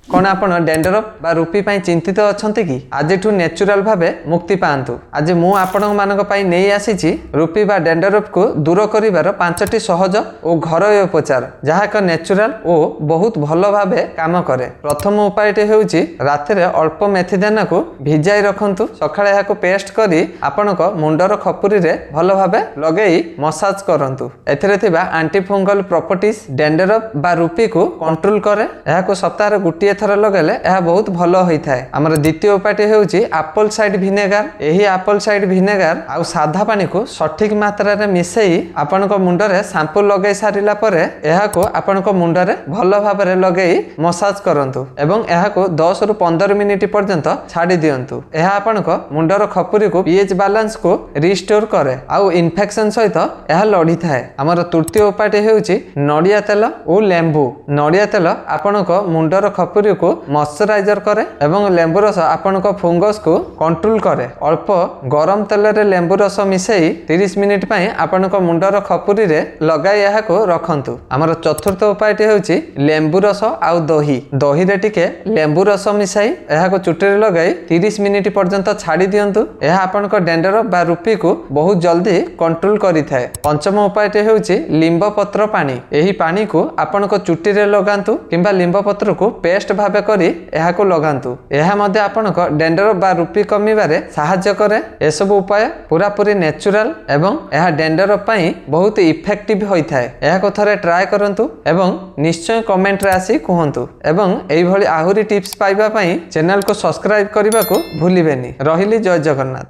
कौन आपण डेंडरफ बा रूपी पाई चिंतित अछंती कि आज नेचुरल भावे मुक्ति पांतु। आज मु आपण मानक पाई नहीं आसी रूपी बा डेंडरफ को दूर करिवार 5टी सहज और घरोई उपचार जहाँ एक नेचुरल और बहुत भल भावे काम करे। प्रथम उपायटी हेउची रातिर अल्प मेथी दाना को भिजाई रखंतु। सकाळे याको पेस्ट करी आपणक मुंडर खपुरी रे भल भावे लगेई मसाज करंतु। एथिरे थिबा एंटी फंगल प्रॉपर्टीज डेंडरफ बा रूपी को कंट्रोल करे। याको सप्ताह गुटिए थर लगेले यह बहुत भल होता है। आमर द्वितीय उपायटी हेउची एप्पल साइड भिनेगार। एही एप्पल साइड भिनेगार आ साधा पानी को सठिक मात्रा रे मिसेई आपणक मुंडरे शैम्पू लगेई सारिला परे एहाको आपणक मुंडरे भल भाबरे लगेई मसाज करंतु एवं एहाको 10 रु 15 मिनिट पर्यंत छाड़ी दियंतु। एहा आपणक मुंडर खपुरी को पीएच बैलेंस को रिस्टोर करे आउ इन्फेक्शन सहित एहा लड़ी थाए। आमर तृतीय उपायटी हेउची नडिया तेल और लेंबू। नडिया तेल आपणक मुंडर खपुरी को मॉइस्चराइजर करे एवं लेंबू रस आपणक फंगस को कंट्रोल करे। अल्प गरम तेल रे लेंबू रस मिसेई 30 मिनिट पई आपणक मुंडर खपुरी रे लगाई एहा को रखंतु। आमर चतुर्थ उपायटी हेउची लेंबू रस आउ दही। दही रे टिके लेंबू रस मिसाई एहा को चुटी रे लगाई 30 मिनिट पर्यंत छाड़ी दियंतु। एहा आपणक डेंडरफ बा रूपी को बहुत जल्दी कंट्रोल करि थाए। पंचम उपायटी हेउची लिंब पत्र पानी। एही पानी को आपणक चुटी रे लगांतु किंबा लिंब पत्र को पेस्ट भावे करी एहा को लगांतु। एहा मध्ये आपणक डेंडरफ बा रूपी कमिबारे सहायता करे। ए सब उपाय पूरा पूरी नेचुरल एवं एहा डेंडरफ पई बहुत इफेक्टिव होई थाए। एहा को थरे ट्राई करंतु एवं निश्चय कमेंट रे आसी कहंतु एवं एई भली आहुरी टिप्स पाइबा पई चैनल को सब्सक्राइब करबा को भूलिबेनी। रहिली जय जगन्नाथ।